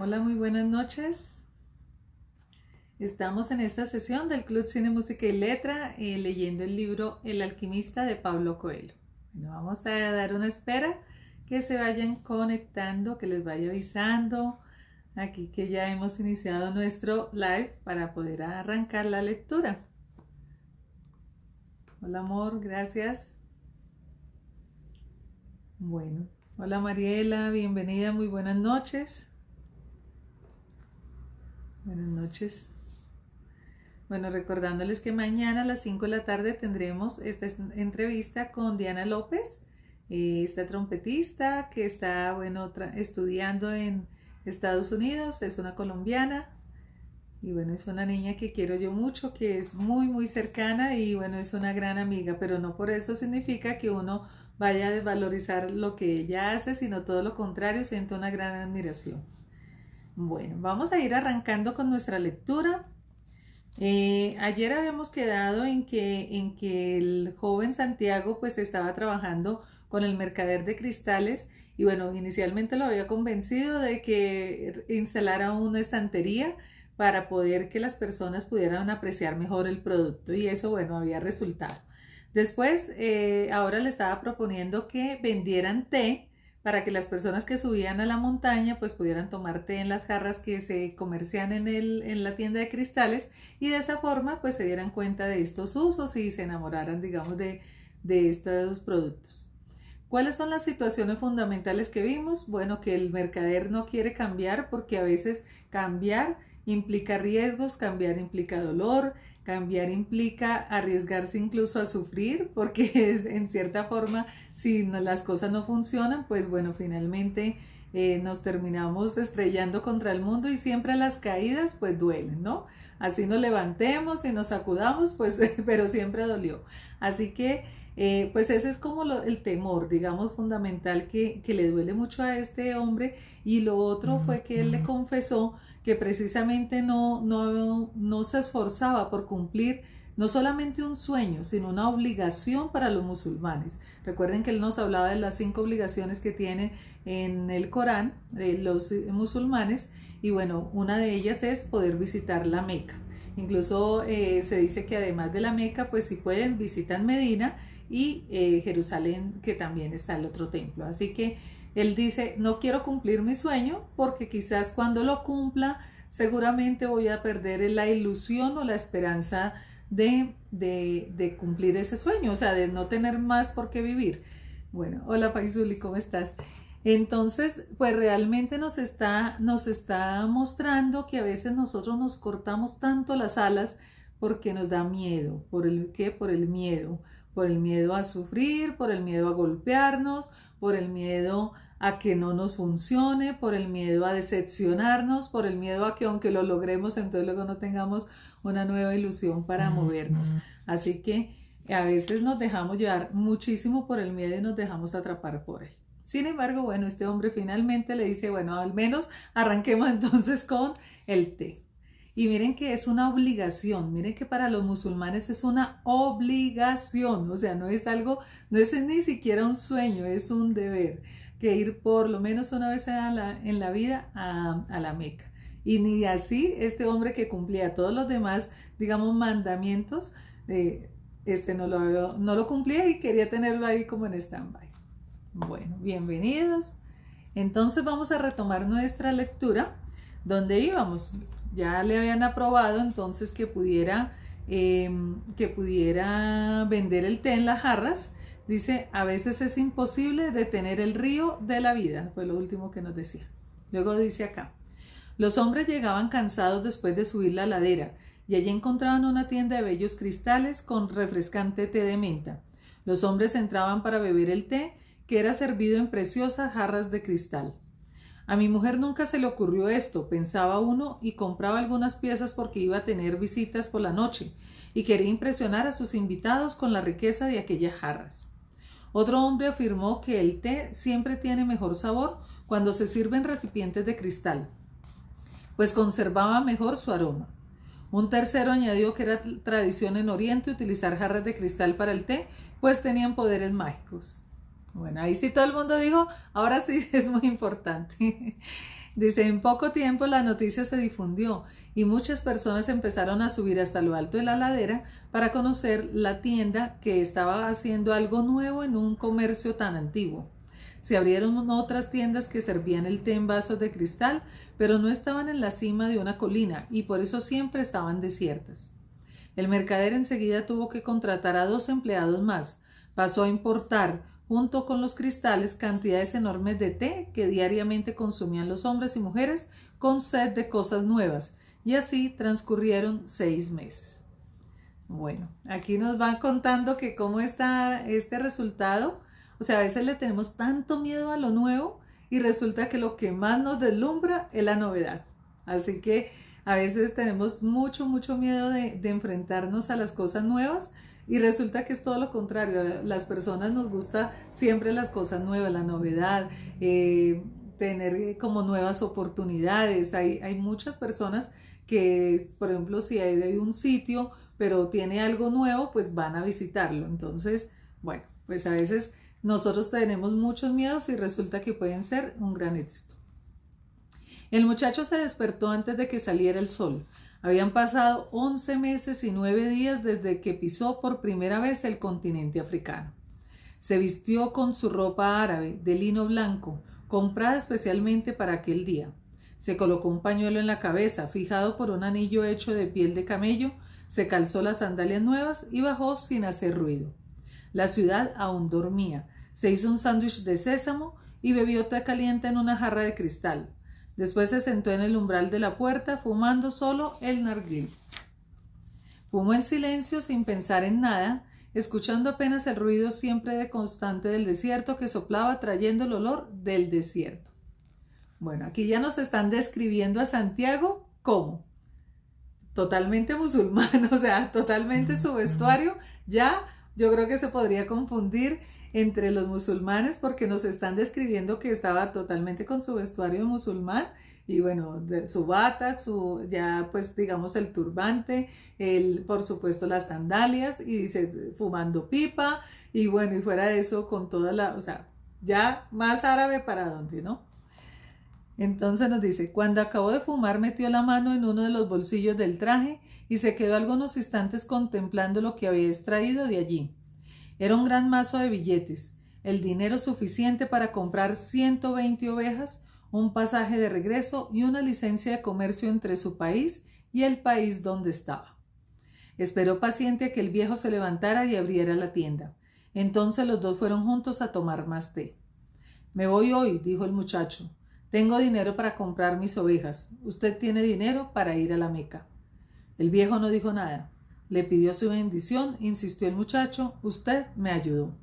Hola, muy buenas noches. Estamos en esta sesión del Club Cine, Música y Letra leyendo el libro El alquimista de Paulo Coelho. Bueno, vamos a dar una espera que se vayan conectando, que les vaya avisando aquí que ya hemos iniciado nuestro live para poder arrancar la lectura. Hola amor, gracias. Bueno, hola Mariela, bienvenida, muy buenas noches. Buenas noches. Bueno, recordándoles que mañana a las 5 de la tarde tendremos esta entrevista con Diana López, esta trompetista que está, bueno, estudiando en Estados Unidos, es una colombiana y bueno, es una niña que quiero yo mucho, que es muy cercana y bueno, es una gran amiga, pero no por eso significa que uno vaya a desvalorizar lo que ella hace, sino todo lo contrario, siento una gran admiración. Bueno, vamos a ir arrancando con nuestra lectura. Ayer habíamos quedado en que el joven Santiago pues estaba trabajando con el mercader de cristales y bueno, inicialmente lo había convencido de que instalara una estantería para poder que las personas pudieran apreciar mejor el producto y eso bueno, había resultado. Después, ahora le estaba proponiendo que vendieran té para que las personas que subían a la montaña pues pudieran tomar té en las jarras que se comercian en la tienda de cristales y de esa forma pues se dieran cuenta de estos usos y se enamoraran, digamos, de estos productos. ¿Cuáles son las situaciones fundamentales que vimos? Bueno, que el mercader no quiere cambiar porque a veces cambiar implica riesgos, cambiar implica dolor, cambiar implica arriesgarse incluso a sufrir porque es, en cierta forma si las cosas no funcionan pues bueno finalmente nos terminamos estrellando contra el mundo y siempre las caídas pues duelen, ¿no? Así nos levantemos y nos sacudamos pues pero siempre dolió. Así que pues ese es como el temor, digamos, fundamental que le duele mucho a este hombre y lo otro fue que él le confesó que precisamente no se esforzaba por cumplir no solamente un sueño, sino una obligación para los musulmanes. Recuerden que él nos hablaba de las 5 obligaciones que tienen en el Corán los musulmanes y bueno, una de ellas es poder visitar la Meca. Incluso se dice que además de la Meca, pues si pueden, visitan Medina y Jerusalén, que también está el otro templo. Así que él dice, no quiero cumplir mi sueño porque quizás cuando lo cumpla seguramente voy a perder la ilusión o la esperanza de cumplir ese sueño, o sea, de no tener más por qué vivir. Bueno, hola Faisuli, ¿cómo estás? Entonces, pues realmente nos está mostrando que a veces nosotros nos cortamos tanto las alas porque nos da miedo. ¿Por el qué? Por el miedo. Por el miedo a sufrir, por el miedo a golpearnos, por el miedo a que no nos funcione, por el miedo a decepcionarnos, por el miedo a que aunque lo logremos, entonces luego no tengamos una nueva ilusión para movernos. Así que a veces nos dejamos llevar muchísimo por el miedo y nos dejamos atrapar por él. Sin embargo, bueno, este hombre finalmente le dice, bueno, al menos arranquemos entonces con el té. Y miren que es una obligación, miren que para los musulmanes es una obligación, o sea, no es algo, no es ni siquiera un sueño, es un deber, que ir por lo menos una vez en la vida a la Meca. Y ni así este hombre que cumplía todos los demás, digamos, mandamientos, no lo cumplía y quería tenerlo ahí como en stand-by. Bueno, bienvenidos. Entonces vamos a retomar nuestra lectura. ¿Dónde íbamos? Ya le habían aprobado entonces que pudiera vender el té en las jarras. Dice, a veces es imposible detener el río de la vida. Fue lo último que nos decía. Luego dice acá, los hombres llegaban cansados después de subir la ladera y allí encontraban una tienda de bellos cristales con refrescante té de menta. Los hombres entraban para beber el té que era servido en preciosas jarras de cristal. A mi mujer nunca se le ocurrió esto, pensaba uno, y compraba algunas piezas porque iba a tener visitas por la noche y quería impresionar a sus invitados con la riqueza de aquellas jarras. Otro hombre afirmó que el té siempre tiene mejor sabor cuando se sirve en recipientes de cristal, pues conservaba mejor su aroma. Un tercero añadió que era tradición en Oriente utilizar jarras de cristal para el té, pues tenían poderes mágicos. Bueno, ahí sí todo el mundo dijo, ahora sí es muy importante. Dice, en poco tiempo la noticia se difundió y muchas personas empezaron a subir hasta lo alto de la ladera para conocer la tienda que estaba haciendo algo nuevo en un comercio tan antiguo. Se abrieron otras tiendas que servían el té en vasos de cristal, pero no estaban en la cima de una colina y por eso siempre estaban desiertas. El mercader enseguida tuvo que contratar a 2 empleados más. Pasó a importar, junto con los cristales, cantidades enormes de té que diariamente consumían los hombres y mujeres con sed de cosas nuevas, y así transcurrieron 6 meses. Bueno, aquí nos van contando que cómo está este resultado. O sea, a veces le tenemos tanto miedo a lo nuevo y resulta que lo que más nos deslumbra es la novedad. Así que a veces tenemos mucho miedo de enfrentarnos a las cosas nuevas y resulta que es todo lo contrario. A las personas nos gusta siempre las cosas nuevas, la novedad, tener como nuevas oportunidades. Hay muchas personas que, por ejemplo, si hay un sitio pero tiene algo nuevo, pues van a visitarlo. Entonces, bueno, pues a veces nosotros tenemos muchos miedos y resulta que pueden ser un gran éxito. El muchacho se despertó antes de que saliera el sol. Habían pasado 11 meses y 9 días desde que pisó por primera vez el continente africano. Se vistió con su ropa árabe de lino blanco, comprada especialmente para aquel día. Se colocó un pañuelo en la cabeza, fijado por un anillo hecho de piel de camello, se calzó las sandalias nuevas y bajó sin hacer ruido. La ciudad aún dormía. Se hizo un sándwich de sésamo y bebió té caliente en una jarra de cristal. Después se sentó en el umbral de la puerta, fumando solo el narguil. Fumó en silencio, sin pensar en nada, escuchando apenas el ruido siempre constante del desierto que soplaba trayendo el olor del desierto. Bueno, aquí ya nos están describiendo a Santiago como totalmente musulmán, o sea, totalmente su vestuario. Ya yo creo que se podría confundir entre los musulmanes porque nos están describiendo que estaba totalmente con su vestuario musulmán y bueno, su bata, ya pues digamos el turbante, por supuesto las sandalias y dice fumando pipa y bueno, y fuera de eso con o sea, ya más árabe para dónde, ¿no? Entonces nos dice, cuando acabó de fumar metió la mano en uno de los bolsillos del traje y se quedó algunos instantes contemplando lo que había extraído de allí. Era un gran mazo de billetes, el dinero suficiente para comprar 120 ovejas, un pasaje de regreso y una licencia de comercio entre su país y el país donde estaba. Esperó paciente a que el viejo se levantara y abriera la tienda. Entonces los dos fueron juntos a tomar más té. Me voy hoy, dijo el muchacho. Tengo dinero para comprar mis ovejas. Usted tiene dinero para ir a la Meca. El viejo no dijo nada. Le pidió su bendición, insistió el muchacho. Usted me ayudó.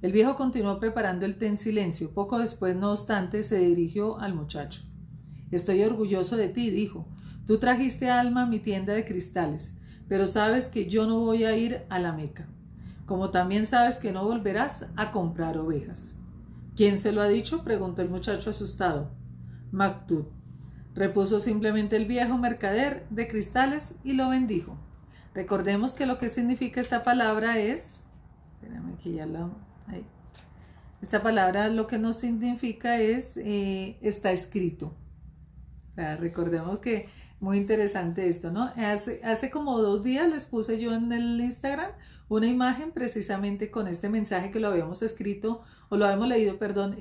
El viejo continuó preparando el té en silencio. Poco después, no obstante, se dirigió al muchacho. Estoy orgulloso de ti, dijo. Tú trajiste a Alma a mi tienda de cristales, pero sabes que yo no voy a ir a la Meca. Como también sabes que no volverás a comprar ovejas. ¿Quién se lo ha dicho?, preguntó el muchacho asustado. Maktub, repuso simplemente el viejo mercader de cristales y lo bendijo. Recordemos que lo que significa esta palabra es, espérame que ya ahí. Esta palabra lo que nos significa es, está escrito. O sea, recordemos que muy interesante esto, ¿no? Hace como 2 días les puse yo en el Instagram una imagen precisamente con este mensaje que lo habíamos escrito o lo habíamos leído, perdón,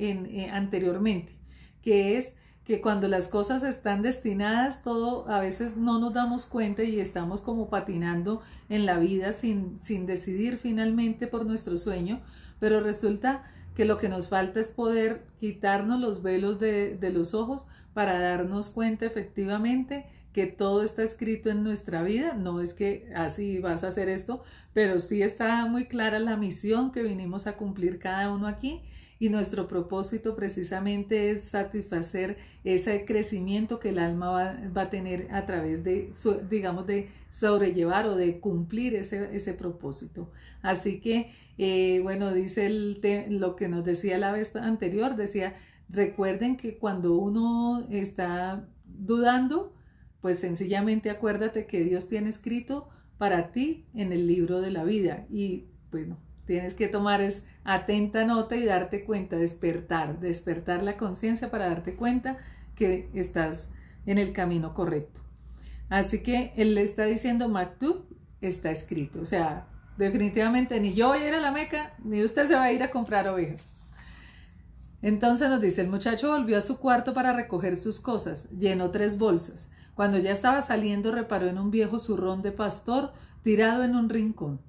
anteriormente, que es que cuando las cosas están destinadas, todo a veces no nos damos cuenta y estamos como patinando en la vida sin decidir finalmente por nuestro sueño, pero resulta que lo que nos falta es poder quitarnos los velos de los ojos para darnos cuenta efectivamente que todo está escrito en nuestra vida. No es que así vas a hacer esto, pero sí está muy clara la misión que vinimos a cumplir cada uno aquí y nuestro propósito precisamente es satisfacer ese crecimiento que el alma va a tener a través de, digamos, de sobrellevar o de cumplir ese propósito. Así que, bueno, dice lo que nos decía la vez anterior, decía, recuerden que cuando uno está dudando, pues sencillamente acuérdate que Dios tiene escrito para ti en el libro de la vida y bueno, tienes que tomar atenta nota y darte cuenta, despertar la conciencia para darte cuenta que estás en el camino correcto. Así que él le está diciendo, Maktub está escrito. O sea, definitivamente ni yo voy a ir a la Meca, ni usted se va a ir a comprar ovejas. Entonces nos dice, el muchacho volvió a su cuarto para recoger sus cosas, llenó 3 bolsas. Cuando ya estaba saliendo, reparó en un viejo zurrón de pastor tirado en un rincón.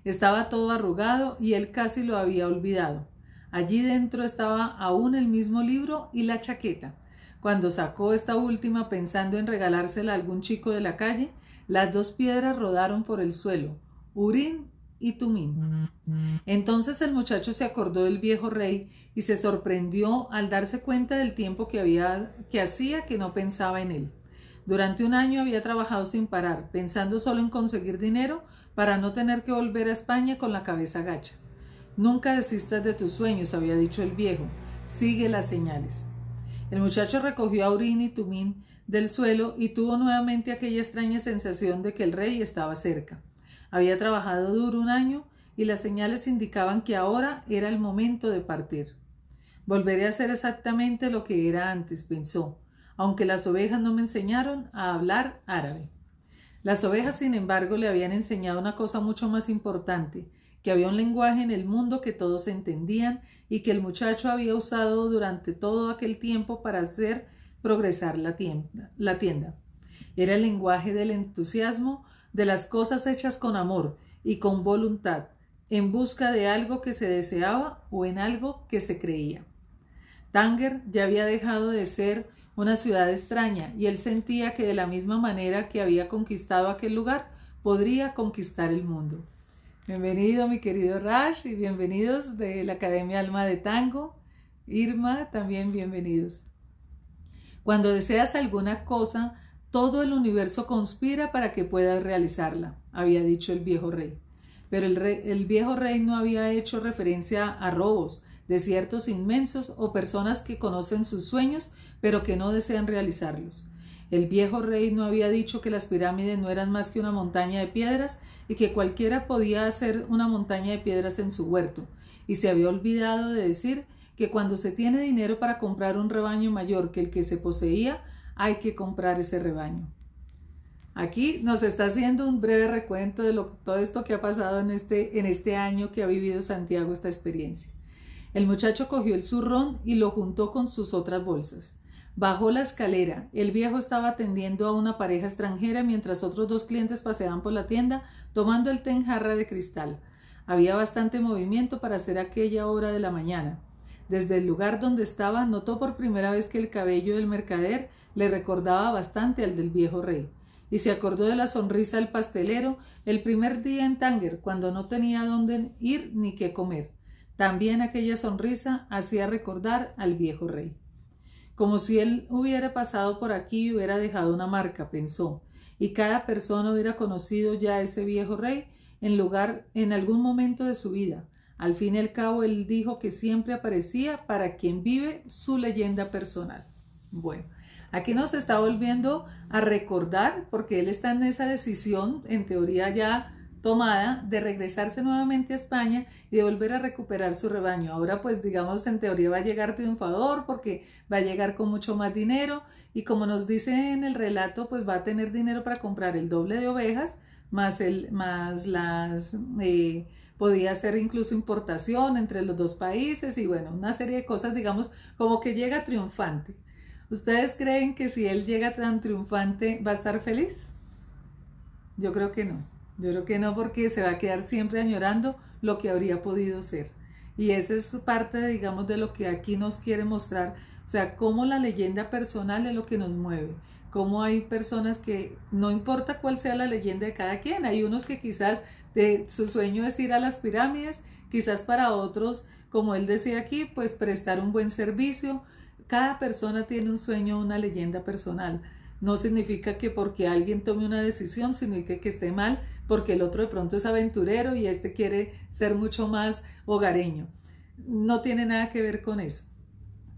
Estaba todo arrugado y él casi lo había olvidado. Allí dentro estaba aún el mismo libro y la chaqueta. Cuando sacó esta última pensando en regalársela a algún chico de la calle, las 2 piedras rodaron por el suelo, Urim y Tumim. Entonces el muchacho se acordó del viejo rey y se sorprendió al darse cuenta del tiempo que hacía que no pensaba en él. Durante 1 año había trabajado sin parar, pensando solo en conseguir dinero para no tener que volver a España con la cabeza gacha. Nunca desistas de tus sueños, había dicho el viejo, sigue las señales. El muchacho recogió a Urim y Tumim del suelo y tuvo nuevamente aquella extraña sensación de que el rey estaba cerca. Había trabajado duro 1 año y las señales indicaban que ahora era el momento de partir. Volveré a hacer exactamente lo que era antes, pensó, aunque las ovejas no me enseñaron a hablar árabe. Las ovejas, sin embargo, le habían enseñado una cosa mucho más importante, que había un lenguaje en el mundo que todos entendían y que el muchacho había usado durante todo aquel tiempo para hacer progresar la tienda. Era el lenguaje del entusiasmo, de las cosas hechas con amor y con voluntad, en busca de algo que se deseaba o en algo que se creía. Tánger ya había dejado de ser una ciudad extraña y él sentía que de la misma manera que había conquistado aquel lugar, podría conquistar el mundo. Bienvenido mi querido Rash y bienvenidos de la Academia Alma de Tango. Irma, también bienvenidos. Cuando deseas alguna cosa, todo el universo conspira para que puedas realizarla, había dicho el viejo rey. Pero el viejo rey no había hecho referencia a robos, desiertos inmensos o personas que conocen sus sueños pero que no desean realizarlos. El viejo rey no había dicho que las pirámides no eran más que una montaña de piedras y que cualquiera podía hacer una montaña de piedras en su huerto, y se había olvidado de decir que cuando se tiene dinero para comprar un rebaño mayor que el que se poseía, hay que comprar ese rebaño. Aquí nos está haciendo un breve recuento de todo esto que ha pasado en este año que ha vivido Santiago esta experiencia. El muchacho cogió el zurrón y lo juntó con sus otras bolsas. Bajó la escalera. El viejo estaba atendiendo a una pareja extranjera mientras otros 2 clientes paseaban por la tienda tomando el té en jarra de cristal. Había bastante movimiento para hacer aquella hora de la mañana. Desde el lugar donde estaba notó por primera vez que el cabello del mercader le recordaba bastante al del viejo rey, y se acordó de la sonrisa del pastelero el primer día en Tánger, cuando no tenía dónde ir ni qué comer. También aquella sonrisa hacía recordar al viejo rey. Como si él hubiera pasado por aquí y hubiera dejado una marca, pensó, y cada persona hubiera conocido ya a ese viejo rey en algún momento de su vida. Al fin y al cabo, él dijo que siempre aparecía para quien vive su leyenda personal. Bueno, aquí nos está volviendo a recordar, porque él está en esa decisión, en teoría ya tomada, de regresarse nuevamente a España y de volver a recuperar su rebaño. Ahora pues digamos en teoría va a llegar triunfador porque va a llegar con mucho más dinero y como nos dice en el relato pues va a tener dinero para comprar el doble de ovejas podía hacer incluso importación entre los 2 países y bueno, una serie de cosas digamos como que llega triunfante. ¿Ustedes creen que si él llega tan triunfante va a estar feliz? Yo creo que no. Yo creo que no, porque se va a quedar siempre añorando lo que habría podido ser. Y esa es parte, digamos, de lo que aquí nos quiere mostrar. O sea, cómo la leyenda personal es lo que nos mueve. Cómo hay personas que, no importa cuál sea la leyenda de cada quien, hay unos que quizás su sueño es ir a las pirámides, quizás para otros, como él decía aquí, pues prestar un buen servicio. Cada persona tiene un sueño, una leyenda personal. No significa que porque alguien tome una decisión significa que esté mal, porque el otro de pronto es aventurero y este quiere ser mucho más hogareño. No tiene nada que ver con eso.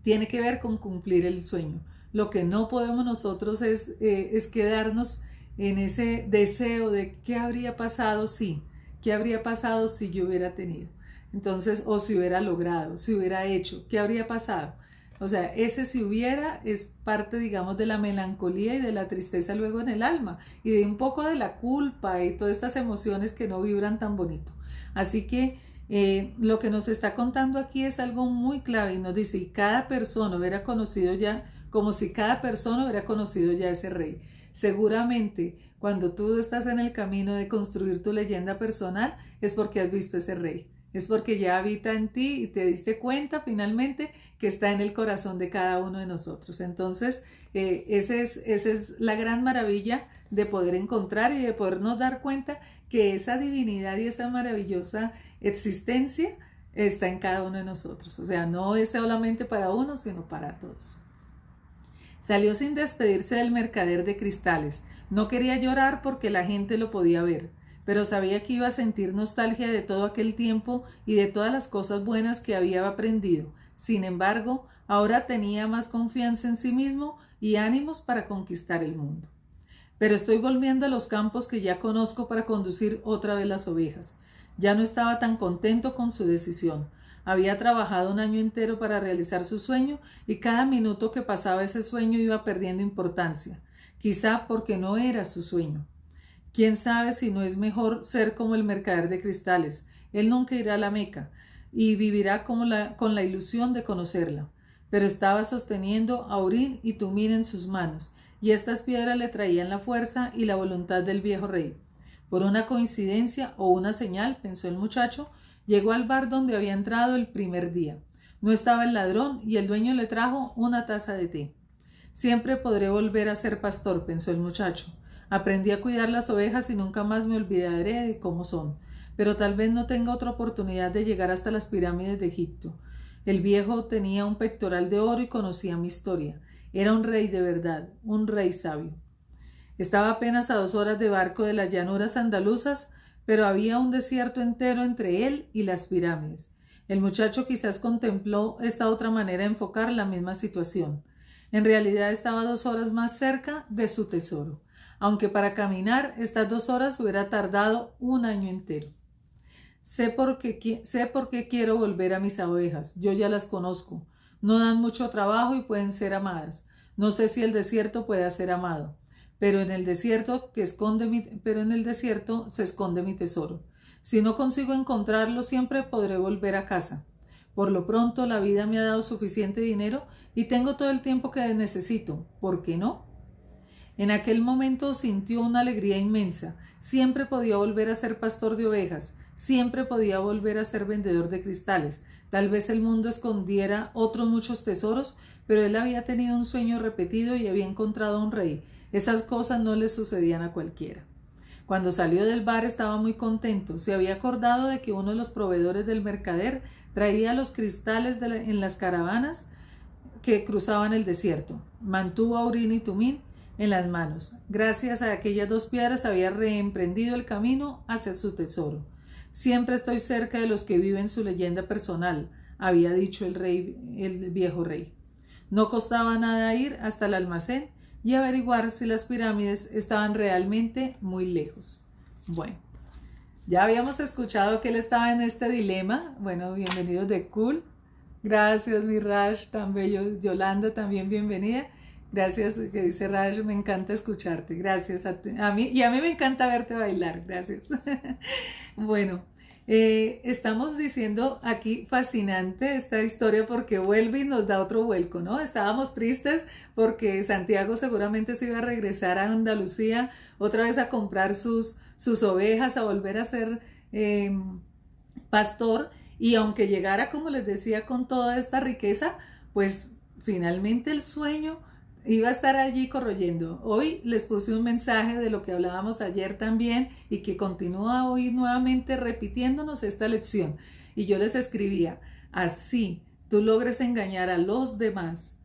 Tiene que ver con cumplir el sueño. Lo que no podemos nosotros es quedarnos en ese deseo de qué habría pasado si, qué habría pasado si yo hubiera tenido. Entonces, o si hubiera logrado, si hubiera hecho, qué habría pasado. O sea, ese si hubiera es parte, digamos, de la melancolía y de la tristeza luego en el alma y de un poco de la culpa y todas estas emociones que no vibran tan bonito. Así que lo que nos está contando aquí es algo muy clave y nos dice, y cada persona hubiera conocido ya, como si cada persona hubiera conocido ya ese rey. Seguramente cuando tú estás en el camino de construir tu leyenda personal es porque has visto ese rey. Es porque ya habita en ti y te diste cuenta finalmente que está en el corazón de cada uno de nosotros. Entonces, esa es la gran maravilla de poder encontrar y de podernos dar cuenta que esa divinidad y esa maravillosa existencia está en cada uno de nosotros. O sea, no es solamente para uno, sino para todos. Salió sin despedirse del mercader de cristales. No quería llorar porque la gente lo podía ver, pero sabía que iba a sentir nostalgia de todo aquel tiempo y de todas las cosas buenas que había aprendido. Sin embargo, ahora tenía más confianza en sí mismo y ánimos para conquistar el mundo. Pero estoy volviendo a los campos que ya conozco para conducir otra vez las ovejas. Ya no estaba tan contento con su decisión. Había trabajado un año entero para realizar su sueño y cada minuto que pasaba ese sueño iba perdiendo importancia. Quizá porque no era su sueño. ¿Quién sabe si no es mejor ser como el mercader de cristales? Él nunca irá a la Meca y vivirá con la ilusión de conocerla. Pero estaba sosteniendo a Urín y Tumín en sus manos, y estas piedras le traían la fuerza y la voluntad del viejo rey. Por una coincidencia o una señal, pensó el muchacho, llegó al bar donde había entrado el primer día. No estaba el ladrón y el dueño le trajo una taza de té. Siempre podré volver a ser pastor, pensó el muchacho. Aprendí a cuidar las ovejas y nunca más me olvidaré de cómo son. Pero tal vez no tenga otra oportunidad de llegar hasta las pirámides de Egipto. El viejo tenía un pectoral de oro y conocía mi historia. Era un rey de verdad, un rey sabio. Estaba apenas a 2 horas de barco de las llanuras andaluzas, pero había un desierto entero entre él y las pirámides. El muchacho quizás contempló esta otra manera de enfocar la misma situación. En realidad estaba 2 horas más cerca de su tesoro, aunque para caminar estas 2 horas hubiera tardado un año entero. Sé por qué quiero volver a mis ovejas. Yo ya las conozco. No dan mucho trabajo y pueden ser amadas. No sé si el desierto pueda ser amado, pero en el desierto se esconde mi tesoro. Si no consigo encontrarlo, siempre podré volver a casa. Por lo pronto, la vida me ha dado suficiente dinero y tengo todo el tiempo que necesito. ¿Por qué no? En aquel momento sintió una alegría inmensa. Siempre podía volver a ser pastor de ovejas. Siempre podía volver a ser vendedor de cristales. Tal vez el mundo escondiera otros muchos tesoros, pero él había tenido un sueño repetido y había encontrado a un rey. Esas cosas no le sucedían a cualquiera. Cuando salió del bar estaba muy contento. Se había acordado de que uno de los proveedores del mercader traía los cristales en las caravanas que cruzaban el desierto. Mantuvo a Urín y Tumín en las manos. Gracias a aquellas 2 piedras había reemprendido el camino hacia su tesoro. Siempre estoy cerca de los que viven su leyenda personal, había dicho el viejo rey. No costaba nada ir hasta el almacén y averiguar si las pirámides estaban realmente muy lejos. Bueno, ya habíamos escuchado que él estaba en este dilema. Bueno, bienvenidos de Cool. Gracias, mi Raj, tan bello. Yolanda, también bienvenida. Gracias, que dice Raj, me encanta escucharte. Gracias a mí, y a mí me encanta verte bailar. Gracias. Bueno, estamos diciendo aquí fascinante esta historia porque vuelve y nos da otro vuelco, ¿no? Estábamos tristes porque Santiago seguramente se iba a regresar a Andalucía otra vez a comprar sus ovejas, a volver a ser pastor, y aunque llegara, como les decía, con toda esta riqueza, pues finalmente el sueño iba a estar allí corroyendo. Hoy les puse un mensaje de lo que hablábamos ayer también y que continúa hoy nuevamente repitiéndonos esta lección. Y yo les escribía, así tú logres engañar a los demás,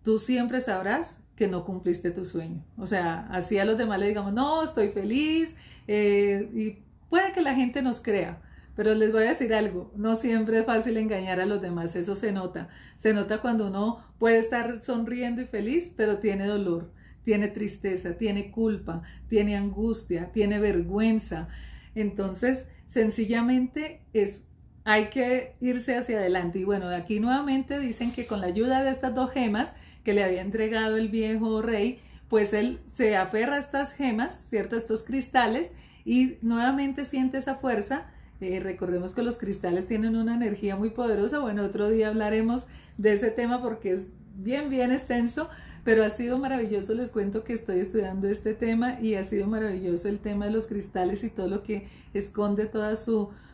tú siempre sabrás que no cumpliste tu sueño. O sea, así a los demás le digamos, no, estoy feliz, y puede que la gente nos crea. Pero les voy a decir algo, no siempre es fácil engañar a los demás, eso se nota. Se nota cuando uno puede estar sonriendo y feliz, pero tiene dolor, tiene tristeza, tiene culpa, tiene angustia, tiene vergüenza. Entonces, sencillamente es hay que irse hacia adelante. Y bueno, aquí nuevamente dicen que con la ayuda de estas dos gemas que le había entregado el viejo rey, pues él se aferra a estas gemas, ¿cierto? Estos cristales, y nuevamente siente esa fuerza. Recordemos que los cristales tienen una energía muy poderosa. Bueno, otro día hablaremos de ese tema porque es bien extenso, pero ha sido maravilloso. Les cuento que estoy estudiando este tema y ha sido maravilloso el tema de los cristales y todo lo que esconde todas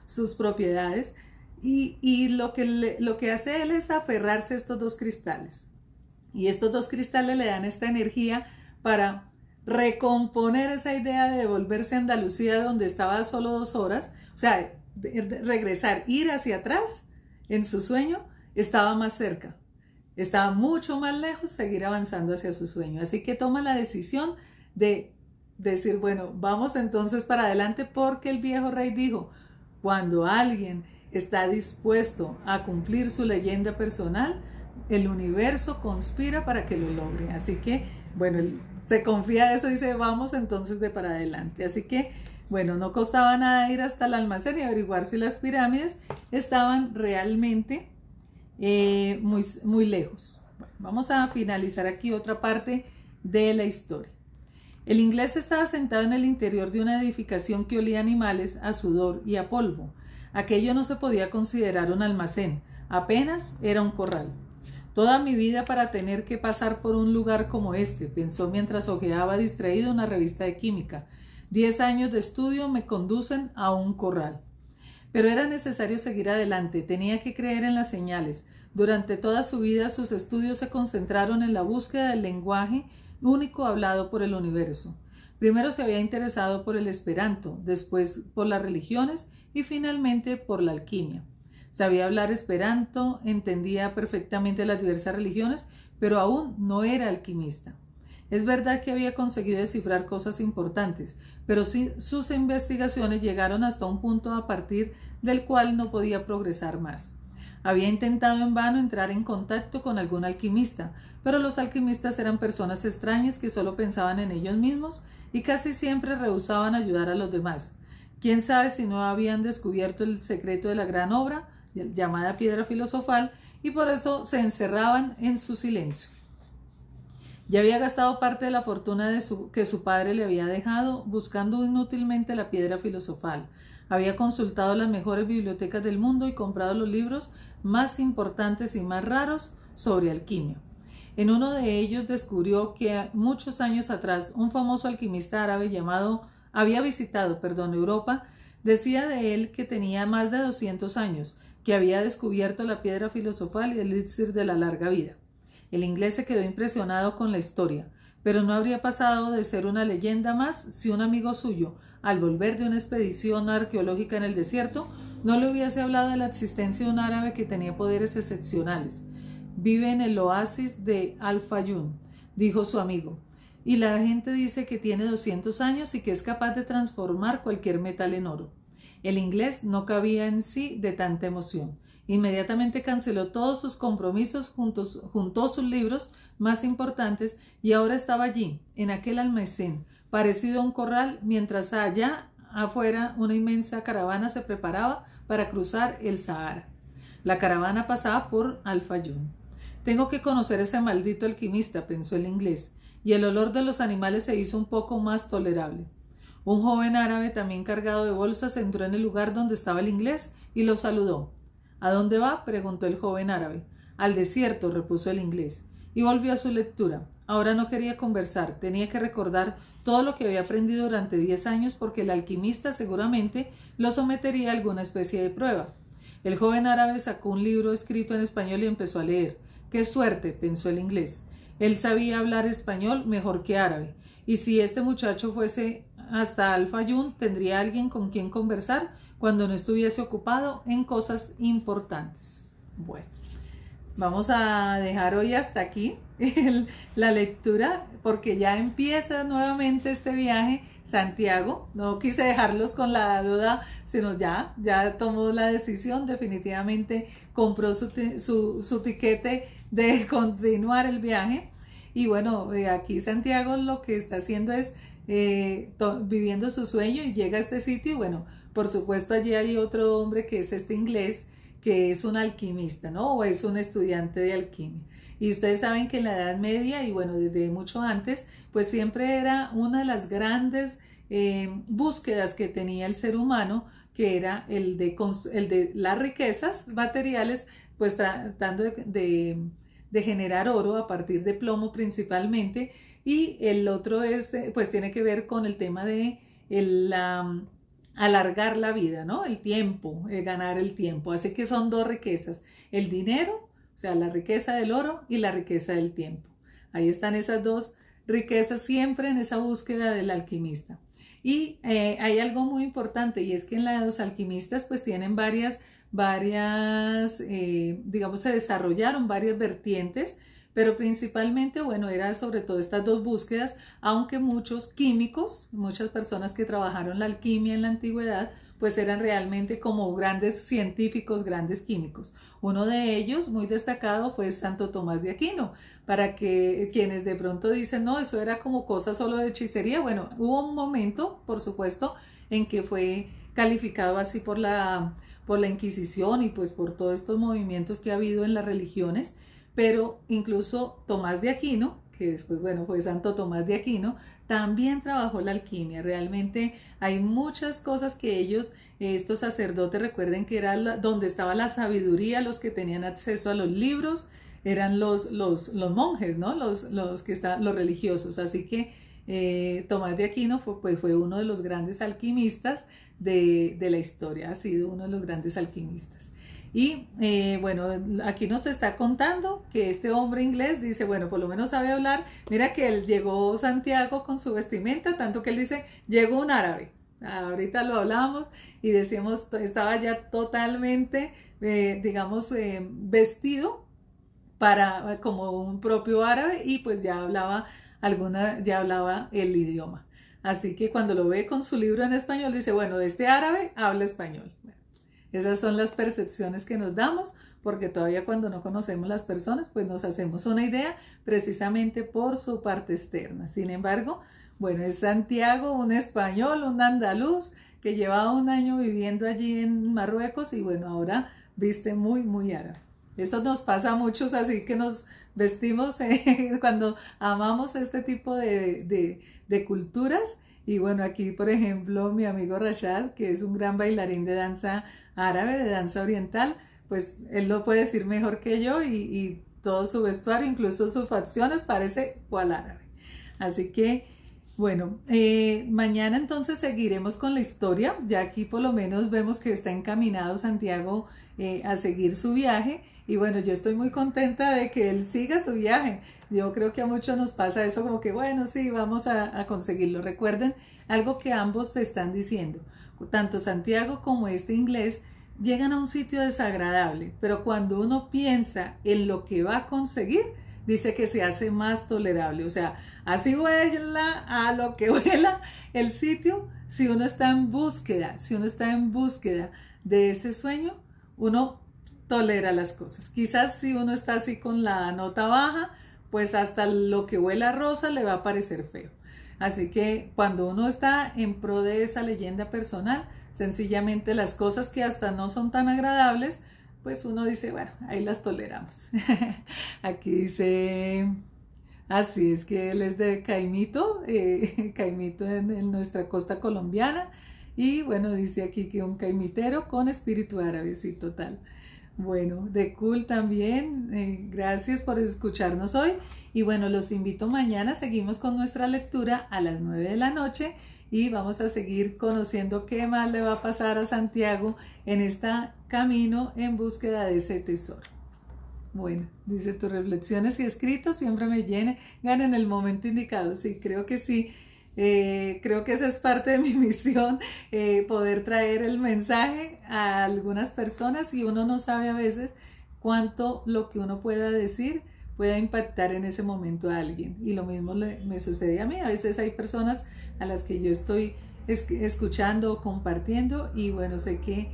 sus propiedades. Y lo que hace él es aferrarse a estos dos cristales. Y estos dos cristales le dan esta energía para recomponer esa idea de volverse a Andalucía, donde estaba solo 2 horas. O sea, regresar, ir hacia atrás en su sueño, estaba más cerca. Estaba mucho más lejos, seguir avanzando hacia su sueño. Así que toma la decisión de decir, bueno, vamos entonces para adelante, porque el viejo rey dijo, cuando alguien está dispuesto a cumplir su leyenda personal, el universo conspira para que lo logre. Así que, bueno, él se confía de eso y dice, vamos entonces de para adelante. Así que, bueno, no costaba nada ir hasta el almacén y averiguar si las pirámides estaban realmente muy lejos. Bueno, vamos a finalizar aquí otra parte de la historia. El inglés estaba sentado en el interior de una edificación que olía a animales, a sudor y a polvo. Aquello no se podía considerar un almacén, apenas era un corral. Toda mi vida para tener que pasar por un lugar como este, pensó mientras hojeaba distraído una revista de química. 10 años de estudio me conducen a un corral. Pero era necesario seguir adelante, tenía que creer en las señales. Durante toda su vida sus estudios se concentraron en la búsqueda del lenguaje único hablado por el universo. Primero se había interesado por el esperanto, después por las religiones y finalmente por la alquimia. Sabía hablar esperanto, entendía perfectamente las diversas religiones, pero aún no era alquimista. Es verdad que había conseguido descifrar cosas importantes, pero sus investigaciones llegaron hasta un punto a partir del cual no podía progresar más. Había intentado en vano entrar en contacto con algún alquimista, pero los alquimistas eran personas extrañas que solo pensaban en ellos mismos y casi siempre rehusaban ayudar a los demás. ¿Quién sabe si no habían descubierto el secreto de la gran obra, llamada piedra filosofal, y por eso se encerraban en su silencio? Ya había gastado parte de la fortuna que su padre le había dejado buscando inútilmente la piedra filosofal. Había consultado las mejores bibliotecas del mundo y comprado los libros más importantes y más raros sobre alquimia. En uno de ellos descubrió que muchos años atrás un famoso alquimista árabe había visitado Europa. Decía de él que tenía más de 200 años, que había descubierto la piedra filosofal y el elixir de la larga vida. El inglés se quedó impresionado con la historia, pero no habría pasado de ser una leyenda más si un amigo suyo, al volver de una expedición arqueológica en el desierto, no le hubiese hablado de la existencia de un árabe que tenía poderes excepcionales. Vive en el oasis de Al-Fayum, dijo su amigo, y la gente dice que tiene 200 años y que es capaz de transformar cualquier metal en oro. El inglés no cabía en sí de tanta emoción. Inmediatamente canceló todos sus compromisos, juntó sus libros más importantes y ahora estaba allí, en aquel almacén, parecido a un corral, mientras allá afuera una inmensa caravana se preparaba para cruzar el Sahara. La caravana pasaba por Al-Fayum. Tengo que conocer a ese maldito alquimista, pensó el inglés, y el olor de los animales se hizo un poco más tolerable. Un joven árabe, también cargado de bolsas, entró en el lugar donde estaba el inglés y lo saludó. ¿A dónde va?, preguntó el joven árabe. Al desierto, repuso el inglés, y volvió a su lectura. Ahora no quería conversar, tenía que recordar todo lo que había aprendido durante 10 años porque el alquimista seguramente lo sometería a alguna especie de prueba. El joven árabe sacó un libro escrito en español y empezó a leer. ¡Qué suerte!, pensó el inglés. Él sabía hablar español mejor que árabe, y si este muchacho fuese hasta Al-Fayum, tendría alguien con quien conversar cuando no estuviese ocupado en cosas importantes. Bueno, vamos a dejar hoy hasta aquí la lectura, porque ya empieza nuevamente este viaje Santiago. No quise dejarlos con la duda, sino ya tomó la decisión, definitivamente compró su tiquete de continuar el viaje. Y bueno, aquí Santiago lo que está haciendo es viviendo su sueño, y llega a este sitio y bueno, por supuesto allí hay otro hombre que es este inglés, que es un alquimista, ¿no? O es un estudiante de alquimia. Y ustedes saben que en la Edad Media, y bueno, desde mucho antes, pues siempre era una de las grandes búsquedas que tenía el ser humano, que era el de las riquezas materiales, pues tratando de generar oro a partir de plomo principalmente, y el otro es, pues tiene que ver con el tema de alargar la vida, ¿no? El tiempo, ganar el tiempo. Así que son dos riquezas, el dinero, o sea, la riqueza del oro y la riqueza del tiempo. Ahí están esas dos riquezas siempre en esa búsqueda del alquimista. Y hay algo muy importante, y es que los alquimistas pues tienen digamos, se desarrollaron varias vertientes, pero principalmente, bueno, era sobre todo estas dos búsquedas, aunque muchos químicos, muchas personas que trabajaron la alquimia en la antigüedad, pues eran realmente como grandes científicos, grandes químicos. Uno de ellos, muy destacado, fue Santo Tomás de Aquino. Para que quienes de pronto dicen, no, eso era como cosa solo de hechicería, bueno, hubo un momento, por supuesto, en que fue calificado así por la Inquisición y pues por todos estos movimientos que ha habido en las religiones, pero incluso Tomás de Aquino, que después, bueno, fue Santo Tomás de Aquino, también trabajó la alquimia. Realmente hay muchas cosas que ellos, estos sacerdotes, recuerden que era donde estaba la sabiduría, los que tenían acceso a los libros, eran los monjes, ¿no? Los religiosos. Así que Tomás de Aquino fue uno de los grandes alquimistas de la historia, ha sido uno de los grandes alquimistas. Y bueno, aquí nos está contando que este hombre inglés dice, bueno, por lo menos sabe hablar. Mira que él llegó a Santiago con su vestimenta, tanto que él dice, llegó un árabe. Ahorita lo hablábamos y decíamos, estaba ya totalmente, digamos, vestido como un propio árabe, y pues ya hablaba el idioma. Así que cuando lo ve con su libro en español, dice, bueno, este árabe habla español. Bueno, esas son las percepciones que nos damos, porque todavía cuando no conocemos las personas, pues nos hacemos una idea precisamente por su parte externa. Sin embargo, bueno, es Santiago, un español, un andaluz, que llevaba un año viviendo allí en Marruecos y bueno, ahora viste muy, muy árabe. Eso nos pasa a muchos, así que nos vestimos cuando amamos este tipo de culturas. Y bueno, aquí por ejemplo mi amigo Rashad, que es un gran bailarín de danza árabe, de danza oriental, pues él lo puede decir mejor que yo, y todo su vestuario, incluso sus facciones, parece cual árabe. Así que bueno, mañana entonces seguiremos con la historia. Ya aquí por lo menos vemos que está encaminado Santiago a seguir su viaje. Y bueno, yo estoy muy contenta de que él siga su viaje. Yo creo que a muchos nos pasa eso, como que bueno, sí, vamos a conseguirlo. Recuerden algo que ambos te están diciendo. Tanto Santiago como este inglés llegan a un sitio desagradable, pero cuando uno piensa en lo que va a conseguir, dice que se hace más tolerable. O sea, así huela a lo que huela el sitio, si uno está en búsqueda, de ese sueño, uno tolera las cosas. Quizás si uno está así con la nota baja, pues hasta lo que huela a rosa le va a parecer feo. Así que cuando uno está en pro de esa leyenda personal, sencillamente las cosas que hasta no son tan agradables, pues uno dice, bueno, ahí las toleramos. Aquí dice, así es que él es de Caimito, Caimito en nuestra costa colombiana, y bueno, dice aquí que un caimitero con espíritu árabe, sí, total. Bueno, de cool también, gracias por escucharnos hoy, y bueno, los invito mañana, seguimos con nuestra lectura a las 9 de la noche, y vamos a seguir conociendo qué más le va a pasar a Santiago en este camino en búsqueda de ese tesoro. Bueno, dice, tus reflexiones y escritos siempre me llenan en el momento indicado. Sí, creo que sí. Creo que esa es parte de mi misión, poder traer el mensaje a algunas personas, y uno no sabe a veces cuánto lo que uno pueda decir pueda impactar en ese momento a alguien. Y lo mismo me sucede a mí. A veces hay personas a las que yo estoy escuchando o compartiendo, y bueno, sé que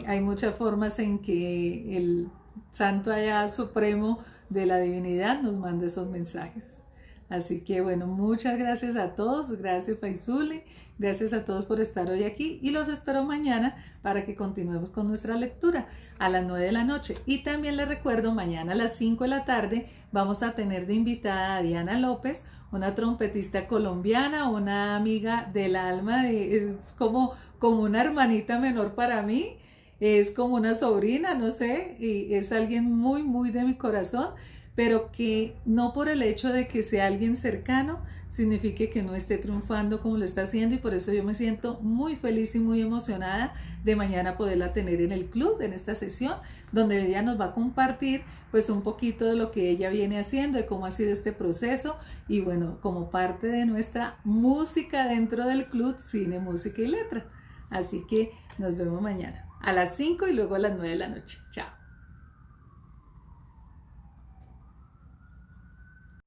hay muchas formas en que el Santo allá supremo de la divinidad nos manda esos mensajes. Así que bueno, muchas gracias a todos, gracias Faizuli, gracias a todos por estar hoy aquí y los espero mañana para que continuemos con nuestra lectura a las 9 de la noche. Y también les recuerdo, mañana a las 5 de la tarde vamos a tener de invitada a Diana López, una trompetista colombiana, una amiga del alma, es como una hermanita menor para mí, es como una sobrina, no sé, y es alguien muy, muy de mi corazón, pero que no por el hecho de que sea alguien cercano signifique que no esté triunfando como lo está haciendo, y por eso yo me siento muy feliz y muy emocionada de mañana poderla tener en el club, en esta sesión, donde ella nos va a compartir pues un poquito de lo que ella viene haciendo, de cómo ha sido este proceso y bueno, como parte de nuestra música dentro del club Cine, Música y Letra. Así que nos vemos mañana a las 5 y luego a las 9 de la noche. Chao.